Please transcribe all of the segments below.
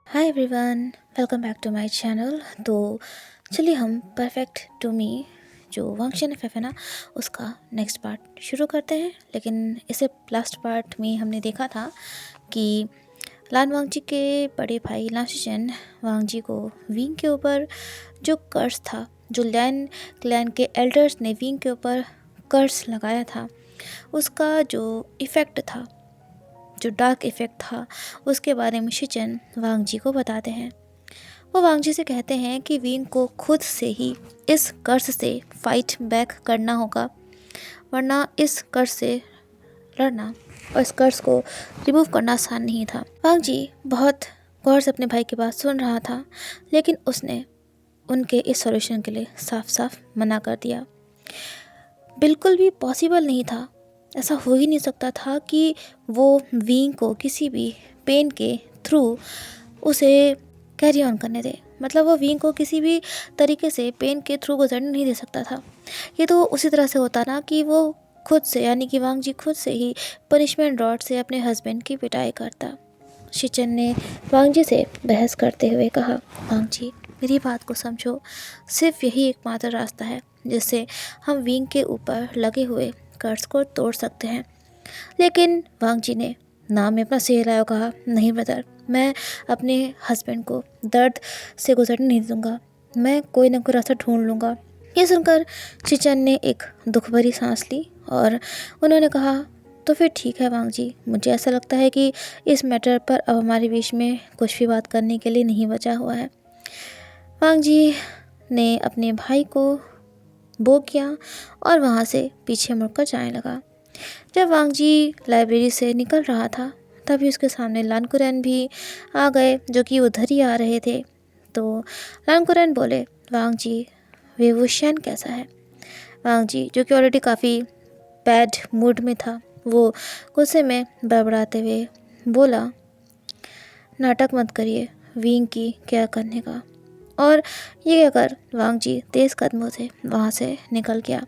Hi everyone, welcome back to my channel. तो चलिए हम परफेक्ट टू मी जो वांगची एफ है ना, उसका नेक्स्ट पार्ट शुरू करते हैं। लेकिन इससे लास्ट पार्ट में हमने देखा था कि लान वांगची के बड़े भाई लाशिचन वांगजी को विंग के ऊपर जो कर्ज था, जो लैन क्लैन के एल्डर्स ने विंग के ऊपर कर्ज लगाया था, उसका जो इफ़ेक्ट था, जो डार्क इफ़ेक्ट था, उसके बारे में शिचन वांगजी को बताते हैं। वो वांगजी से कहते हैं कि विंग को खुद से ही इस कर्ज से फाइट बैक करना होगा, वरना इस कर्ज से लड़ना और इस कर्ज को रिमूव करना आसान नहीं था। वांगजी बहुत गौर से अपने भाई की बात सुन रहा था, लेकिन उसने उनके इस सॉल्यूशन के लिए साफ साफ मना कर दिया। बिल्कुल भी पॉसिबल नहीं था, ऐसा हो ही नहीं सकता था कि वो विंग को किसी भी पेन के थ्रू उसे कैरी ऑन करने दे। मतलब वो विंग को किसी भी तरीके से पेन के थ्रू गुजरने नहीं दे सकता था। ये तो उसी तरह से होता ना कि वो खुद से, यानी कि वांगजी खुद से ही पनिशमेंट रॉड से अपने हस्बैंड की पिटाई करता। शिचन ने वांगजी से बहस करते हुए कहा, वांगजी मेरी बात को समझो, सिर्फ यही एकमात्र रास्ता है जिससे हम विंग के ऊपर लगे हुए कर्ज को तोड़ सकते हैं। लेकिन वांगजी ने नाम में अपना सिर हिलाया और कहा, नहीं ब्रदर, मैं अपने हस्बैंड को दर्द से गुजरने नहीं दूंगा, मैं कोई ना कोई रास्ता ढूंढ लूँगा। ये सुनकर शिचन ने एक दुख भरी सांस ली और उन्होंने कहा, तो फिर ठीक है वांगजी, मुझे ऐसा लगता है कि इस मैटर पर अब हमारे बीच में कुछ भी बात करने के लिए नहीं बचा हुआ है। वांगजी ने अपने भाई को बो किया और वहाँ से पीछे मुड़कर जाने लगा। जब वांगजी लाइब्रेरी से निकल रहा था, तभी उसके सामने लानकुरैन भी आ गए, जो कि उधर ही आ रहे थे। तो लानकुरैन बोले, वांगजी वेवुशियन कैसा है? वांगजी, जो कि ऑलरेडी काफ़ी बैड मूड में था, वो गुस्से में बड़बड़ाते हुए बोला, नाटक मत करिए, विंग की क्या करने का। और ये कहकर वांगजी तेज़ कदमों से वहाँ से निकल गया।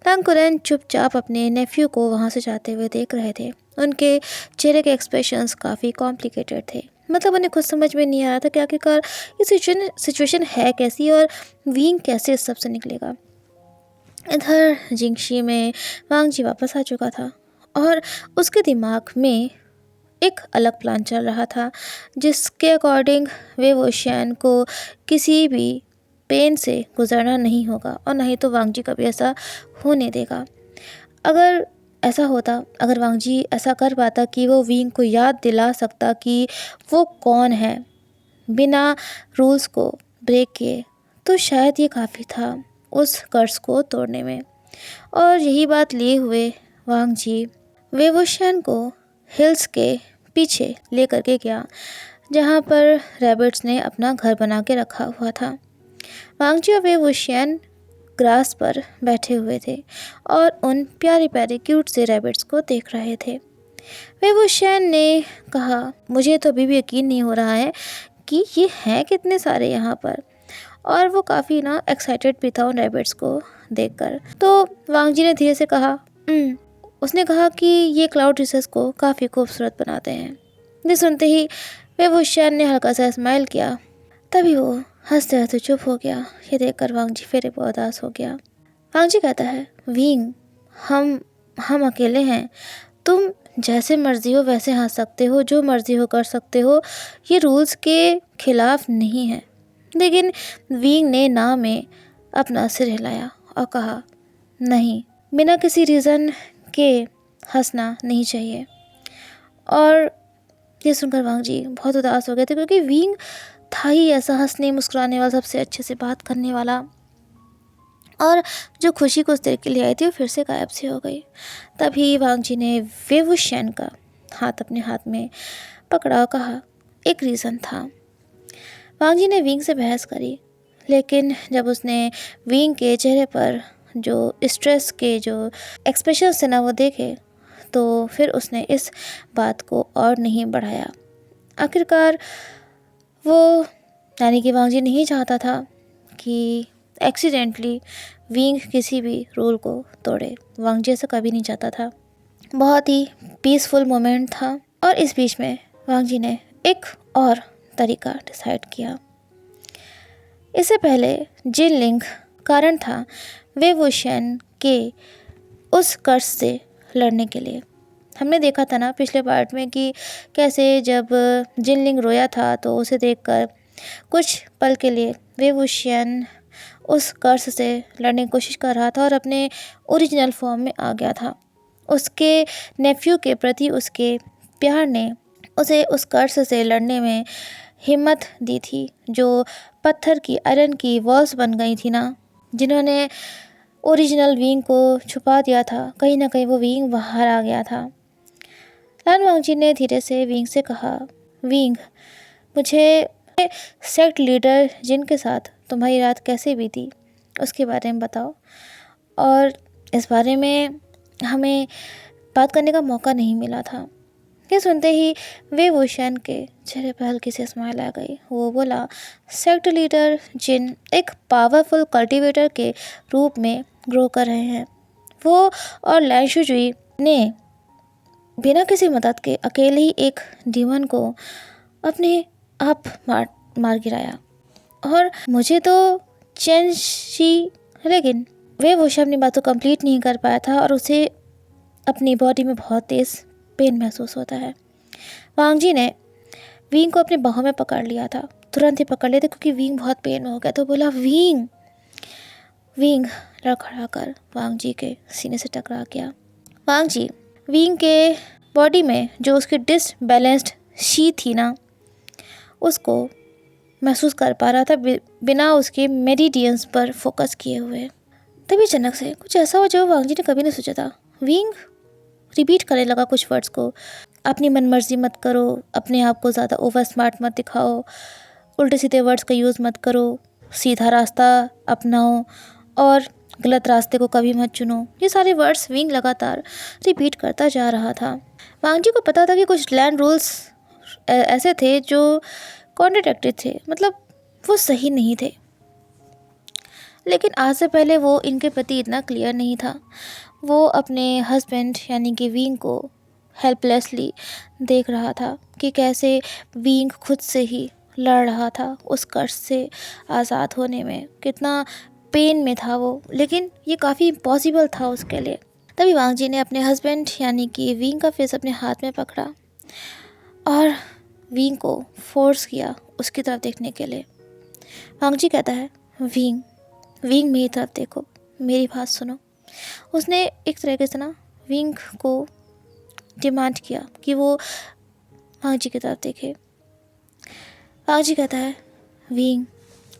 लानकुरैन चुपचाप अपने नेफ्यू को वहाँ से जाते हुए देख रहे थे। उनके चेहरे के एक्सप्रेशंस काफ़ी कॉम्प्लिकेटेड थे। मतलब उन्हें खुद समझ में नहीं आ रहा था कि आखिरकार ये सिचुएशन है कैसी और विंग कैसे इस सब से निकलेगा। इधर जिंगशी में वांगजी वापस आ चुका था और उसके दिमाग में एक अलग प्लान चल रहा था, जिसके अकॉर्डिंग वेवोशियन को किसी भी पेन से गुजरना नहीं होगा और नहीं तो वांगजी कभी ऐसा होने देगा। अगर ऐसा होता, अगर वांगजी ऐसा कर पाता कि वो विंग को याद दिला सकता कि वो कौन है बिना रूल्स को ब्रेक किए, तो शायद ये काफ़ी था उस कर्ज को तोड़ने में। और यही बात लिए हुए वांगजी वेवोशियन को हिल्स के पीछे ले करके गया, जहाँ पर रैबिट्स ने अपना घर बना के रखा हुआ था। वांगजी और वेवुशियन ग्रास पर बैठे हुए थे और उन प्यारे प्यारे क्यूट से रैबिट्स को देख रहे थे। वेवुशियन ने कहा, मुझे तो अभी भी यकीन नहीं हो रहा है कि ये हैं कितने सारे यहाँ पर। और वो काफ़ी ना एक्साइटेड भी था उन रैबिट्स को देखकर। तो वांगजी ने धीरे से कहा, उसने कहा कि ये क्लाउड रिसर्च को काफ़ी खूबसूरत बनाते हैं। ये सुनते ही वेवुशियन ने हल्का सा स्माइल किया, तभी वो हंसते हंसते चुप हो गया। ये देखकर वांगजी फिर बहुत उदास हो गया। वांगजी कहता है, विंग, हम अकेले हैं, तुम जैसे मर्जी हो वैसे हंस सकते हो, जो मर्जी हो कर सकते हो, ये रूल्स के खिलाफ नहीं है। लेकिन विंग ने ना में अपना सिर हिलाया और कहा, नहीं, बिना किसी रीज़न के हंसना नहीं चाहिए। और ये सुनकर वांगजी बहुत उदास हो गए थे, क्योंकि विंग था ही ऐसा हंसने मुस्कुराने वाला, सबसे अच्छे से बात करने वाला, और जो खुशी कुछ देर के लिए आई थी वो फिर से गायब सी हो गई। तभी वांगजी ने वेवुशियन का हाथ अपने हाथ में पकड़ा और कहा, एक रीज़न था। वांगजी ने विंग से बहस करी, लेकिन जब उसने विंग के चेहरे पर जो स्ट्रेस के जो एक्सप्रेशंस थे ना वो देखे, तो फिर उसने इस बात को और नहीं बढ़ाया। आखिरकार वो, यानी कि वांगजी नहीं चाहता था कि एक्सीडेंटली विंग किसी भी रूल को तोड़े। वांगजी ऐसा कभी नहीं चाहता था। बहुत ही पीसफुल मोमेंट था। और इस बीच में वांगजी ने एक और तरीका डिसाइड किया। इससे पहले जिनलिंग कारण था वेवोशियन के उस कर्ज से लड़ने के लिए। हमने देखा था ना पिछले पार्ट में कि कैसे जब जिनलिंग रोया था तो उसे देखकर कुछ पल के लिए वेवोशियन उस कर्ज से लड़ने की कोशिश कर रहा था और अपने ओरिजिनल फॉर्म में आ गया था। उसके नेफ्यू के प्रति उसके प्यार ने उसे उस कर्ज से लड़ने में हिम्मत दी थी। जो पत्थर की आयरन की वॉल्स बन गई थी ना, जिन्होंने ओरिजिनल विंग को छुपा दिया था, कहीं ना कहीं वो विंग बाहर आ गया था। लान वांगजी ने धीरे से विंग से कहा, विंग, मुझे सेक्ट लीडर जिन के साथ तुम्हारी रात कैसे बीती उसके बारे में बताओ। और इस बारे में हमें बात करने का मौका नहीं मिला था। ये सुनते ही वेवोशियन के चेहरे पर हल्की सी स्माइल आ गई। वो बोला, सेक्ट लीडर जिन एक पावरफुल कल्टीवेटर के रूप में ग्रो कर रहे हैं। वो और लैन शुजुई ने बिना किसी मदद के अकेले ही एक डीमन को अपने आप मार गिराया। और मुझे तो चेन शी, लेकिन वेवोशियन अपनी बात को कंप्लीट नहीं कर पाया था और उसे अपनी बॉडी में बहुत तेज़ पेन महसूस होता है। वांगजी ने विंग को अपने बाहों में पकड़ लिया था, तुरंत ही पकड़ लिया था क्योंकि विंग बहुत पेन में हो गया। तो बोला, विंग। विंग लड़खड़ा कर वांगजी के सीने से टकरा गया। वांगजी विंग के बॉडी में जो उसकी डिसबैलेंस्ड शी थी ना, उसको महसूस कर पा रहा था बिना उसके मेरिडियंस पर फोकस किए हुए। तभी अचानक से कुछ ऐसा हुआ जो वांगजी ने कभी नहीं सोचा था। विंग रिपीट करने लगा कुछ वर्ड्स को, अपनी मनमर्जी मत करो, अपने आप को ज़्यादा ओवर स्मार्ट मत दिखाओ, उल्टे सीधे वर्ड्स का यूज़ मत करो, सीधा रास्ता अपनाओ और गलत रास्ते को कभी मत चुनो। ये सारे वर्ड्स विंग लगातार रिपीट करता जा रहा था। वांगजी को पता था कि कुछ लैंड रूल्स ऐसे थे जो कॉन्ट्रडिक्टरी थे, मतलब वो सही नहीं थे, लेकिन आज से पहले वो इनके प्रति इतना क्लियर नहीं था। वो अपने हस्बैंड यानी कि विंग को हेल्पलेसली देख रहा था कि कैसे विंग खुद से ही लड़ रहा था उस कर्ज से आज़ाद होने में। कितना पेन में था वो, लेकिन ये काफ़ी इम्पॉसिबल था उसके लिए। तभी वांगजी ने अपने हस्बैंड यानी कि विंग का फेस अपने हाथ में पकड़ा और विंग को फोर्स किया उसकी तरफ देखने के लिए। वांगजी कहता है, विंग, विंग मेरी तरफ देखो, मेरी बात सुनो। उसने एक तरीके से ना विंग को डिमांड किया कि वो वांगजी की तरफ देखे। वांगजी कहता है, विंग,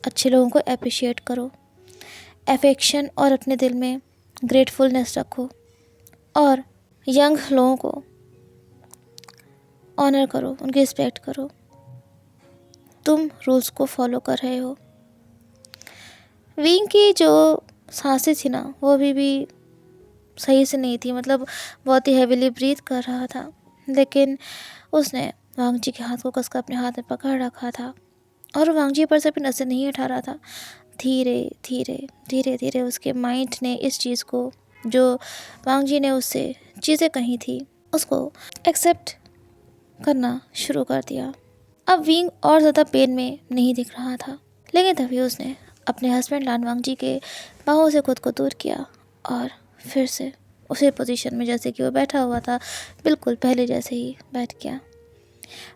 अच्छे लोगों को अप्रिशिएट करो, अफेक्शन और अपने दिल में ग्रेटफुलनेस रखो और यंग लोगों को ऑनर करो, उनकी रिस्पेक्ट करो। तुम रूल्स को फॉलो कर रहे हो। विंग की जो सांसें थी ना, वो अभी भी सही से नहीं थी, मतलब बहुत ही हैवीली ब्रीथ कर रहा था, लेकिन उसने वांगजी के हाथ को कसकर अपने हाथ में पकड़ रखा था और वांगजी पर से अपनी नज़र नहीं हटा रहा था। धीरे धीरे धीरे धीरे उसके माइंड ने इस चीज़ को, जो वांगजी ने उससे चीज़ें कही थी, उसको एक्सेप्ट करना शुरू कर दिया। अब विंग और ज़्यादा पेन में नहीं दिख रहा था, लेकिन तभी उसने अपने हस्बैंड लान वांगजी के बाहों से खुद को दूर किया और फिर से उसी पोजीशन में जैसे कि वो बैठा हुआ था, बिल्कुल पहले जैसे ही बैठ गया।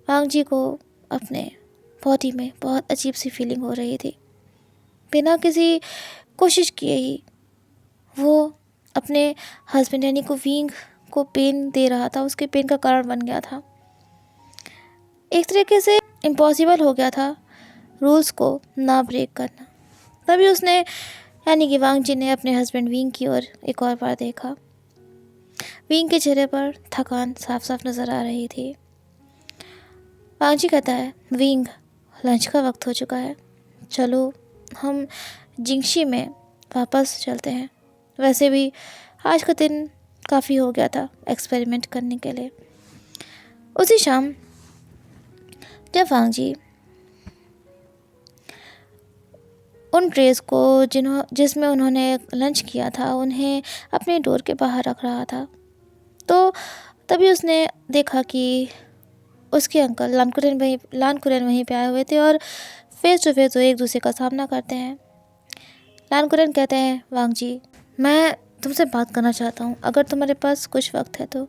वांगजी को अपने बॉडी में बहुत अजीब सी फीलिंग हो रही थी। बिना किसी कोशिश किए ही वो अपने हस्बैंड यानी को विंग को पेन दे रहा था, उसके पेन का कारण बन गया था। एक तरीके से इम्पॉसिबल हो गया था रूल्स को ना ब्रेक करना। तभी उसने यानी कि वांगजी ने अपने हस्बैंड विंग की ओर एक और बार देखा। विंग के चेहरे पर थकान साफ साफ नज़र आ रही थी। वांगजी कहता है, विंग, लंच का वक्त हो चुका है, चलो हम जिंगशी में वापस चलते हैं। वैसे भी आज का दिन काफ़ी हो गया था एक्सपेरिमेंट करने के लिए। उसी शाम जब वांगजी उन ट्रेस को जिसमें उन्होंने लंच किया था उन्हें अपने डोर के बाहर रख रहा था, तो तभी उसने देखा कि उसके अंकल लान कुरैन वहीं पे आए हुए थे और फेस टू फेस वो एक दूसरे का सामना करते हैं। लान कुरैन कहते हैं, वांग जी, मैं तुमसे बात करना चाहता हूँ, अगर तुम्हारे पास कुछ वक्त है तो।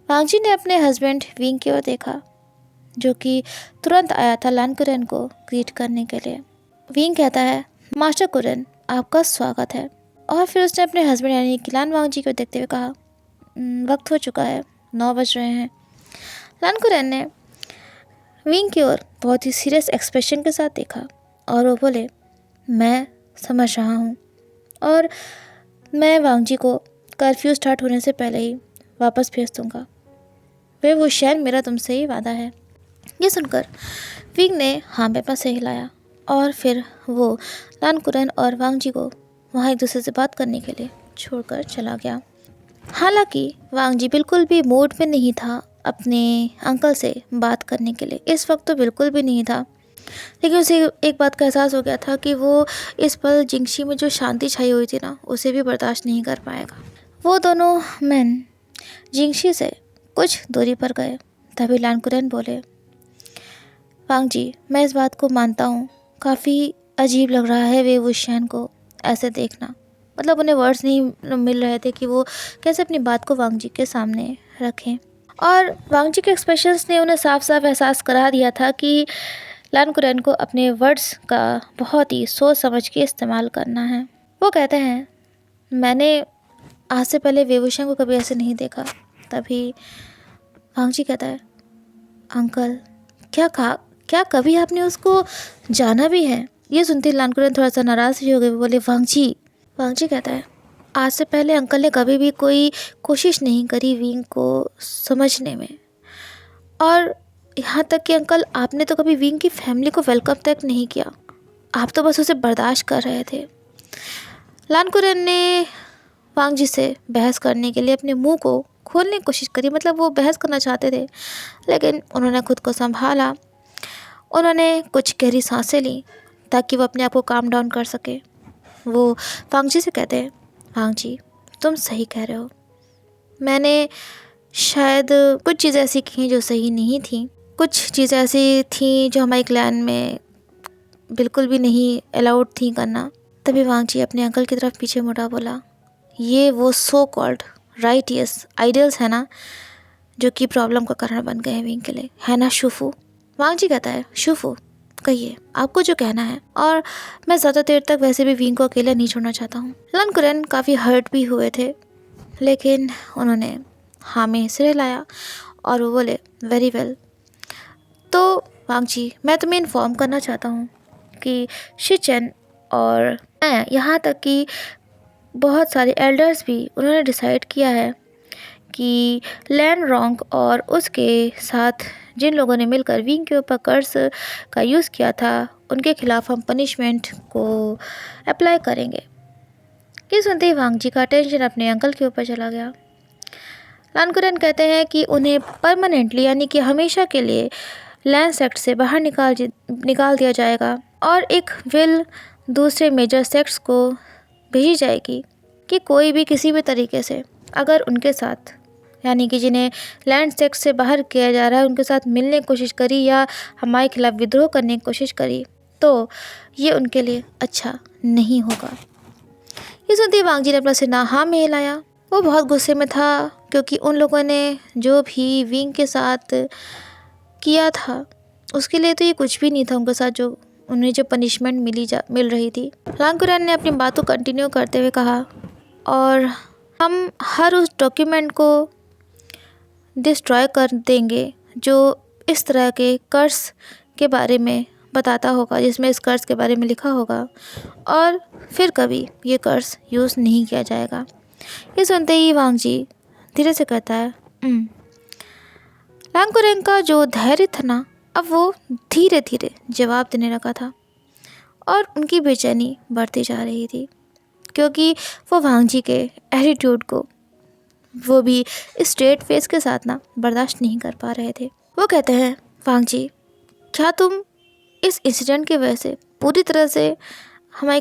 वांग जी ने अपने हस्बैंड विंग की ओर देखा, जो कि तुरंत आया था लान कुरैन को ग्रीट करने के लिए। विंग कहता है, मास्टर कुरैन, आपका स्वागत है। और फिर उसने अपने हस्बैंड यानी कि लान वांग जी को देखते हुए कहा, वक्त हो चुका है, 9 बज रहे हैं। लान कुरैन ने विंग की ओर बहुत ही सीरियस एक्सप्रेशन के साथ देखा और वो बोले, मैं समझ रहा हूँ और मैं वांग जी को कर्फ्यू स्टार्ट होने से पहले ही वापस भेज दूँगा। वे वो शैन, मेरा तुमसे ही वादा है। ये सुनकर विंग ने हाँ में से हिलाया और फिर वो लान कुरैन और वांग जी को वहाँ एक दूसरे से बात करने के लिए छोड़कर चला गया। हालांकि वांग जी बिल्कुल भी मूड में नहीं था अपने अंकल से बात करने के लिए, इस वक्त तो बिल्कुल भी नहीं था। लेकिन उसे एक बात का एहसास हो गया था कि वो इस पल जिंगशी में जो शांति छाई हुई थी ना, उसे भी बर्दाश्त नहीं कर पाएगा। वो दोनों मैन जिंगशी से कुछ दूरी पर गए। तभी लान कुरैन बोले, वांग जी, मैं इस बात को मानता हूँ, काफ़ी अजीब लग रहा है वे वुशियान को ऐसे देखना। मतलब उन्हें वर्ड्स नहीं मिल रहे थे कि वो कैसे अपनी बात को वांग जी के सामने रखें। और वांग जी के एक्सप्रेशंस ने उन्हें साफ साफ एहसास करा दिया था कि लान कुरैन को अपने वर्ड्स का बहुत ही सोच समझ के इस्तेमाल करना है। वो कहते हैं, मैंने आज से पहले वेवुशियान को कभी ऐसे नहीं देखा। तभी वांग जी कहता है, अंकल, क्या कभी आपने उसको जाना भी है? ये सुनते लान कुरैन थोड़ा सा नाराज़ भी हो गए। बोले, वांग जी कहता है, आज से पहले अंकल ने कभी भी कोई कोशिश नहीं करी विंग को समझने में, और यहाँ तक कि अंकल आपने तो कभी विंग की फैमिली को वेलकम तक नहीं किया, आप तो बस उसे बर्दाश्त कर रहे थे। लान कुरैन ने वांग जी से बहस करने के लिए अपने मुंह को खोलने की कोशिश करी, मतलब वो बहस करना चाहते थे, लेकिन उन्होंने खुद को संभाला। उन्होंने कुछ गहरी सांसें ली ताकि वो अपने आप को काम डाउन कर सके। वो वांग जी से कहते हैं, वांग जी, तुम सही कह रहे हो, मैंने शायद कुछ चीज़ें ऐसी की जो सही नहीं थी, कुछ चीज़ें ऐसी थी जो हमारे क्लैन में बिल्कुल भी नहीं अलाउड थी करना। तभी वांग जी अपने अंकल की तरफ पीछे मुड़ा, बोला, ये वो सो कॉल्ड राइटियस आइडियल्स है ना, जो कि प्रॉब्लम का कारण बन गए हैं विंग के लिए, है ना शुफू? वांग जी कहता है, शुफू, कहिए आपको जो कहना है, और मैं ज़्यादा देर तक वैसे भी विंग को अकेला नहीं छोड़ना चाहता हूँ। लान कुरैन काफ़ी हर्ट भी हुए थे, लेकिन उन्होंने हाँ में सिर हिलाया और वो बोले, वेरी वेल। तो वांग जी, मैं तुम्हें इन्फॉर्म करना चाहता हूँ कि शिचेन और मैं, यहाँ तक कि बहुत सारे एल्डर्स भी, उन्होंने डिसाइड किया है कि लैन रॉन्ग और उसके साथ जिन लोगों ने मिलकर विंग के ऊपर कर्स का यूज़ किया था, उनके खिलाफ हम पनिशमेंट को अप्लाई करेंगे। ये सुनते ही वांग जी का अटेंशन अपने अंकल के ऊपर चला गया। लान कुरैन कहते हैं कि उन्हें परमानेंटली यानी कि हमेशा के लिए लैन सेक्ट से बाहर निकाल दिया जाएगा और एक विल दूसरे मेजर सेक्ट्स को भेजी जाएगी कि कोई भी किसी भी तरीके से अगर उनके साथ, यानी कि जिन्हें लैंड सेक्ट से बाहर किया जा रहा है, उनके साथ मिलने की कोशिश करी या हमारे खिलाफ विद्रोह करने की कोशिश करी, तो ये उनके लिए अच्छा नहीं होगा। ये सुनते ही वांग जी ने अपना सिर हाँ में हिलाया। वो बहुत गुस्से में था क्योंकि उन लोगों ने जो भी विंग के साथ किया था उसके लिए तो ये कुछ भी नहीं था उनके साथ, जो उन्हें जो पनिशमेंट मिल रही थी। लान कुरैन ने अपनी बात को कंटिन्यू करते हुए कहा, और हम हर उस डॉक्यूमेंट को डिस्ट्रॉय कर देंगे जो इस तरह के कर्स के बारे में बताता होगा, जिसमें इस कर्स के बारे में लिखा होगा, और फिर कभी ये कर्स यूज़ नहीं किया जाएगा। ये सुनते ही वांग जी धीरे से कहता है, लान कुरैन का जो धैर्य था ना, अब वो धीरे धीरे जवाब देने लगा था और उनकी बेचैनी बढ़ती जा रही थी क्योंकि वो वांग जी के एटीट्यूड को, वो भी स्ट्रेट फेस के साथ ना, बर्दाश्त नहीं कर पा रहे थे। वो कहते हैं, वांग जी, क्या तुम इस इंसिडेंट की वजह से पूरी तरह से हमारे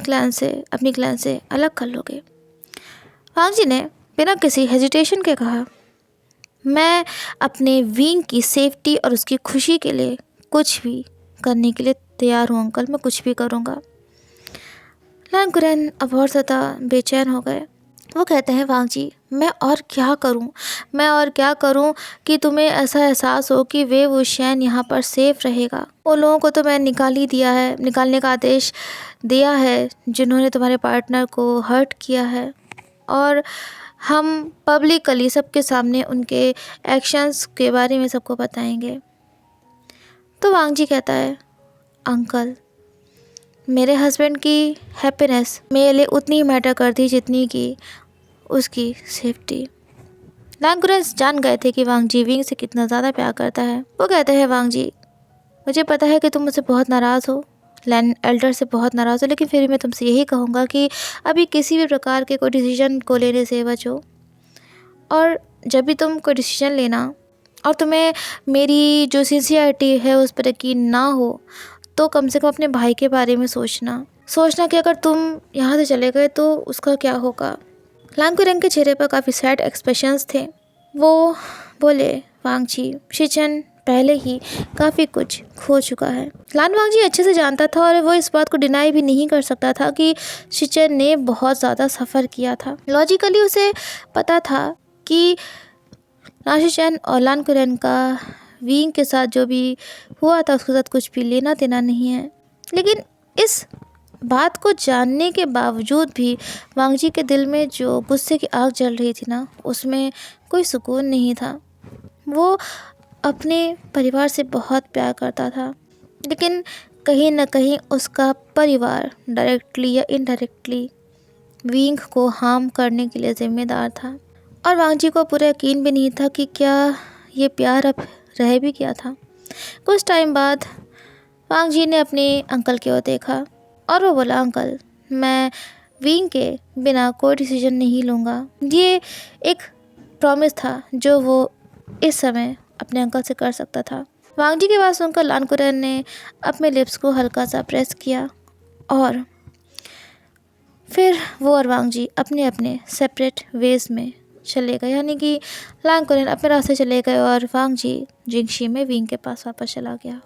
अपनी क्लैन से अलग कर लोगे? वांग जी ने बिना किसी हेजिटेशन के कहा, मैं अपने विंग की सेफ्टी और उसकी खुशी के लिए कुछ भी करने के लिए तैयार हूँ अंकल, मैं कुछ भी करूँगा। लान कुरैन अब और ज़्यादा बेचैन हो गए। वो कहते हैं वांग जी, मैं और क्या करूं कि तुम्हें ऐसा एहसास हो कि वे वो शैन यहाँ पर सेफ रहेगा। उन लोगों को तो मैं निकालने का आदेश दिया है जिन्होंने तुम्हारे पार्टनर को हर्ट किया है, और हम पब्लिकली सबके सामने उनके एक्शंस के बारे में सबको बताएंगे। तो वांग जी कहता है, अंकल, मेरे हस्बैंड की हैप्पीनेस मेरे लिए उतनी ही मैटर करती जितनी कि उसकी सेफ्टी। लान कुरैन जान गए थे कि वांग जी विंग से कितना ज़्यादा प्यार करता है। वो कहते हैं, वांग जी, मुझे पता है कि तुम मुझसे बहुत नाराज़ हो, लैन एल्डर से बहुत नाराज़ हो, लेकिन फिर भी मैं तुमसे यही कहूँगा कि अभी किसी भी प्रकार के कोई डिसीजन को लेने से बचो। और जब भी तुम कोई डिसीजन लेना और तुम्हें मेरी जो सिंसियरिटी है उस पर यकीन ना हो, तो कम से कम अपने भाई के बारे में सोचना कि अगर तुम यहाँ से चले गए तो उसका क्या होगा। लान कुरैन के चेहरे पर काफ़ी सैड एक्सप्रेशंस थे। वो बोले, वांग जी, शिचन पहले ही काफ़ी कुछ खो चुका है। लान वांग जी अच्छे से जानता था और वो इस बात को डिनाई भी नहीं कर सकता था कि शिचन ने बहुत ज़्यादा सफ़र किया था। लॉजिकली उसे पता था कि शिचन और लान कुरैन का विंग के साथ जो भी हुआ था उसके साथ कुछ भी लेना देना नहीं है, लेकिन इस बात को जानने के बावजूद भी वांग जी के दिल में जो गुस्से की आग जल रही थी ना, उसमें कोई सुकून नहीं था। वो अपने परिवार से बहुत प्यार करता था, लेकिन कहीं ना कहीं उसका परिवार डायरेक्टली या इनडायरेक्टली विंग को हार्म करने के लिए ज़िम्मेदार था। और वांग जी को पूरा यकीन भी नहीं था कि क्या ये प्यार अब रह भी गया था। कुछ टाइम बाद वांग जी ने अपने अंकल की ओर देखा और वो बोला, अंकल, मैं विंग के बिना कोई डिसीजन नहीं लूँगा। ये एक प्रॉमिस था जो वो इस समय अपने अंकल से कर सकता था। वांग जी की बात सुनकर लान कुरैन ने अपने लिप्स को हल्का सा प्रेस किया और फिर वो और वांग जी अपने अपने सेपरेट वेज में चले गए, यानी कि लान कुरैन अपने रास्ते चले गए और वांग जी जिंगशी में विंग के पास वापस चला गया।